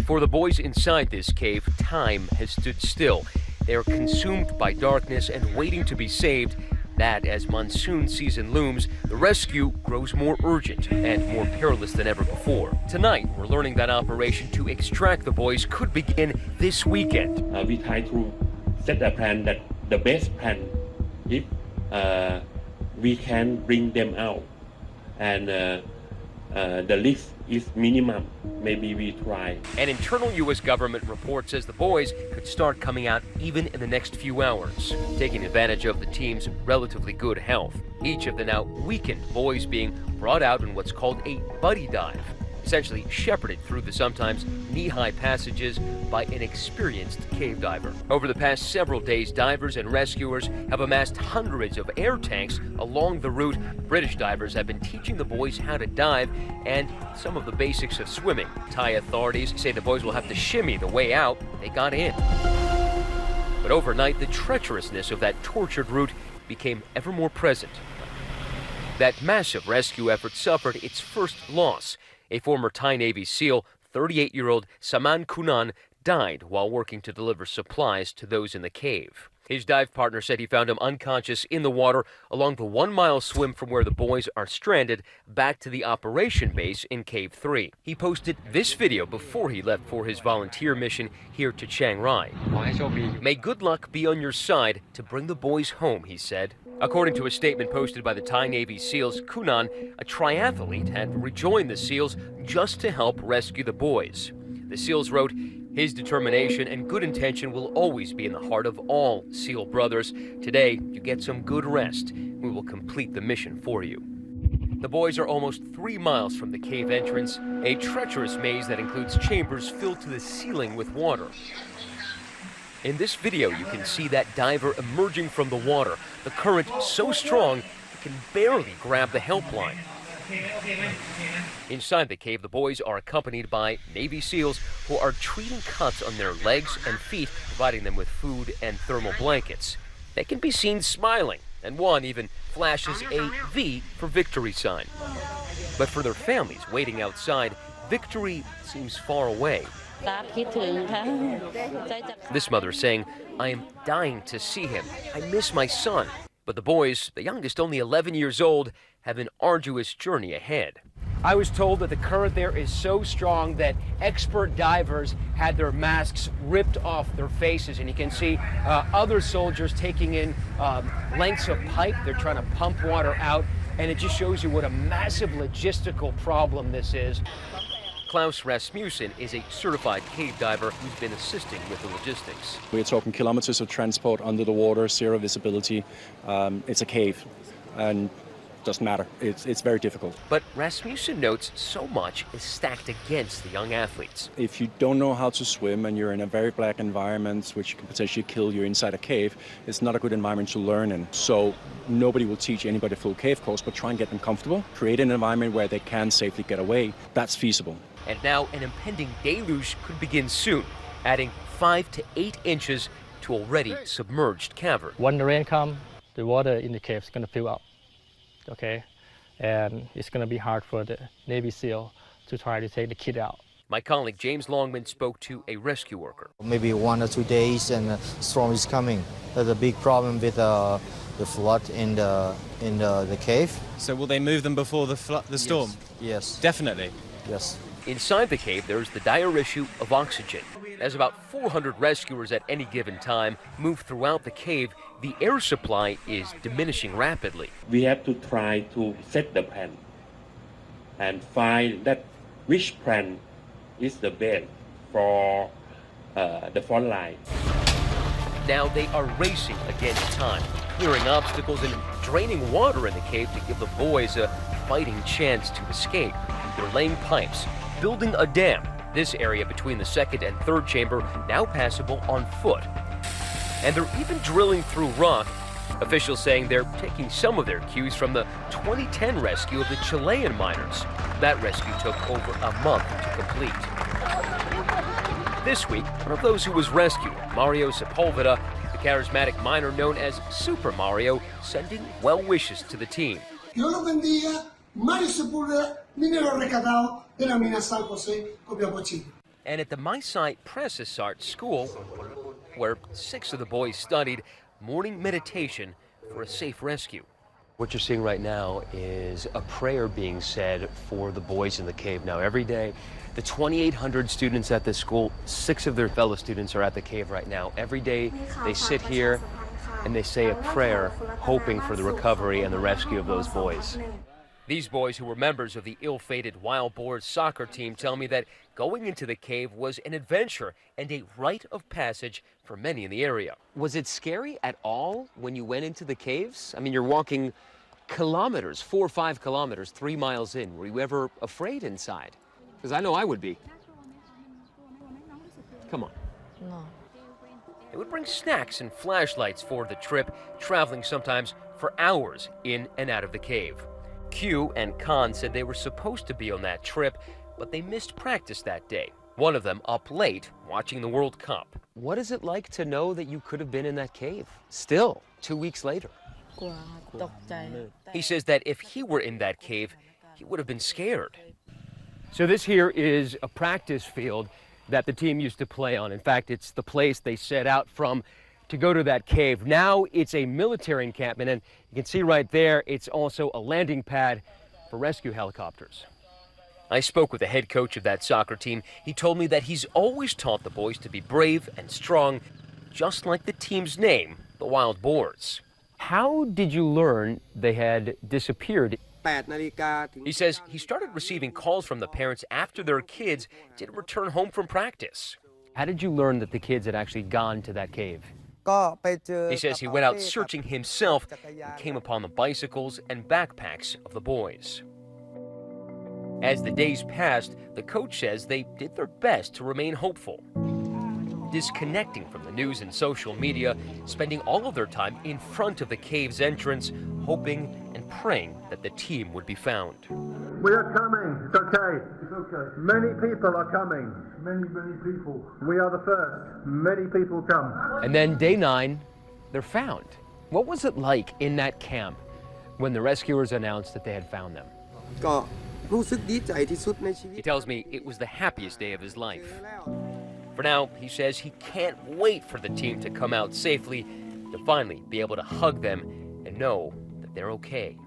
For the boys inside this cave, time has stood still. They are consumed by darkness and waiting to be saved. That, as monsoon season looms, the rescue grows more urgent and more perilous than ever before. Tonight, we're learning that operation to extract the boys could begin this weekend. We try to set a plan that the best plan if we can bring them out and the risk is minimum. Maybe we try. An internal U.S. government report says the boys could start coming out even in the next few hours, taking advantage of the team's relatively good health. Each of the now weakened boys being brought out in what's called a buddy dive, essentially shepherded through the sometimes knee-high passages by an experienced cave diver. Over the past several days, divers and rescuers have amassed hundreds of air tanks along the route. British divers have been teaching the boys how to dive and some of the basics of swimming. Thai authorities say the boys will have to shimmy the way out they got in. But overnight, the treacherousness of that tortured route became ever more present. That massive rescue effort suffered its first loss. A former Thai Navy SEAL, 38-year-old Queu and Kaan, died while working to deliver supplies to those in the cave. His dive partner said he found him unconscious in the water along the 1-mile swim from where the boys are stranded back to the operation base in Cave 3. He posted this video before he left for his volunteer mission here to Chiang Rai. May good luck be on your side to bring the boys home, he said. According to a statement posted by the Thai Navy SEALs, Kaan, a triathlete, had rejoined the SEALs just to help rescue the boys. The SEALs wrote, "His determination and good intention will always be in the heart of all SEAL brothers. Today, you get some good rest. We will complete the mission for you." The boys are almost 3 miles from the cave entrance, a treacherous maze that includes chambers filled to the ceiling with water. In this video, you can see that diver emerging from the water, the current so strong it can barely grab the help line. Inside the cave, the boys are accompanied by Navy SEALs who are treating cuts on their legs and feet, providing them with food and thermal blankets. They can be seen smiling, and one even flashes a V for victory sign. But for their families waiting outside, victory seems far away. This mother saying, "I am dying to see him. I miss my son." But the boys, the youngest only 11 years old, have an arduous journey ahead. I was told that the current there is so strong that expert divers had their masks ripped off their faces, and you can see other soldiers taking in lengths of pipe. They're trying to pump water out, and it just shows you what a massive logistical problem this is. Klaus Rasmussen is a certified cave diver who's been assisting with the logistics. We're talking kilometers of transport under the water, zero visibility. It's a cave, and doesn't matter. It's very difficult. But Rasmussen notes so much is stacked against the young athletes. If you don't know how to swim and you're in a very black environment, which can potentially kill you inside a cave, it's not a good environment to learn in. So nobody will teach anybody a full cave course, but try and get them comfortable, create an environment where they can safely get away. That's feasible. And now an impending deluge could begin soon, adding 5 to 8 inches to already submerged cavern. When the rain comes, the water in the cave is going to fill up. Okay, and it's going to be hard for the Navy SEAL to try to take the kid out. My colleague James Longman spoke to a rescue worker. Maybe 1 or 2 days and the storm is coming. There's a big problem with the flood in the cave. So will they move them before the storm? Yes. Definitely. Yes. Inside the cave, there's the dire issue of oxygen. As about 400 rescuers at any given time move throughout the cave, the air supply is diminishing rapidly. We have to try to set the plan and find that which plan is the best for the front line. Now they are racing against time, clearing obstacles and draining water in the cave to give the boys a fighting chance to escape. They're laying pipes, building a dam. This area between the second and third chamber now passable on foot. And they're even drilling through rock. Officials saying they're taking some of their cues from the 2010 rescue of the Chilean miners. That rescue took over a month to complete. This week, one of those who was rescued, Mario Sepulveda, the charismatic miner known as Super Mario, sending well wishes to the team. Dios los bendiga. Mario Sepúlveda, minero rescatado de la mina San José, Copiapó, Chile. And at the Maisai Precious Arts School, where 6 of the boys studied morning meditation for a safe rescue. What you're seeing right now is a prayer being said for the boys in the cave. Now, every day, the 2,800 students at this school, 6 of their fellow students are at the cave right now. Every day, they sit here and they say a prayer, hoping for the recovery and the rescue of those boys. These boys, who were members of the ill-fated Wild Boars soccer team, tell me that going into the cave was an adventure and a rite of passage for many in the area. Was it scary at all when you went into the caves? I mean, you're walking kilometers, 4 or 5 kilometers, 3 miles in. Were you ever afraid inside? Because I know I would be. Come on. No. They would bring snacks and flashlights for the trip, traveling sometimes for hours in and out of the cave. Queu and Kaan said they were supposed to be on that trip, but they missed practice that day. One of them up late watching the World Cup. What is it like to know that you could have been in that cave? Still, 2 weeks later. He says that if he were in that cave, he would have been scared. So this here is a practice field that the team used to play on. In fact, it's the place they set out from to go to that cave. Now it's a military encampment, and you can see right there, it's also a landing pad for rescue helicopters. I spoke with the head coach of that soccer team. He told me that he's always taught the boys to be brave and strong, just like the team's name, the Wild Boars. How did you learn they had disappeared? He says he started receiving calls from the parents after their kids didn't return home from practice. How did you learn that the kids had actually gone to that cave? He says he went out searching himself and came upon the bicycles and backpacks of the boys. As the days passed, the coach says they did their best to remain hopeful, disconnecting from the news and social media, spending all of their time in front of the cave's entrance, hoping and praying that the team would be found. We are coming. It's okay. It's okay. Many people are coming. Many people. We are the first. Many people come. And then day 9, they're found. What was it like in that camp when the rescuers announced that they had found them? He tells me it was the happiest day of his life. For now, he says he can't wait for the team to come out safely, to finally be able to hug them and know that they're okay.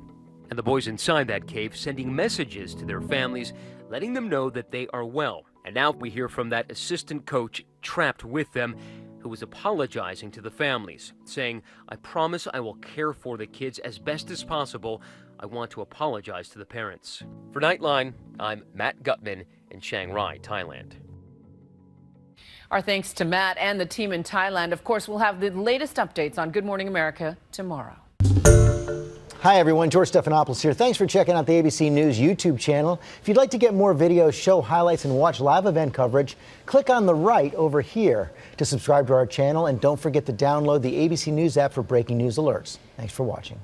And the boys inside that cave sending messages to their families, letting them know that they are well. And now we hear from that assistant coach trapped with them, who was apologizing to the families, saying, "I promise I will care for the kids as best as possible. I want to apologize to the parents." For Nightline, I'm Matt Gutman in Chiang Rai, Thailand. Our thanks to Matt and the team in Thailand. Of course, we'll have the latest updates on Good Morning America tomorrow. Hi, everyone. George Stephanopoulos here. Thanks for checking out the ABC News YouTube channel. If you'd like to get more videos, show highlights, and watch live event coverage, click on the right over here to subscribe to our channel. And don't forget to download the ABC News app for breaking news alerts. Thanks for watching.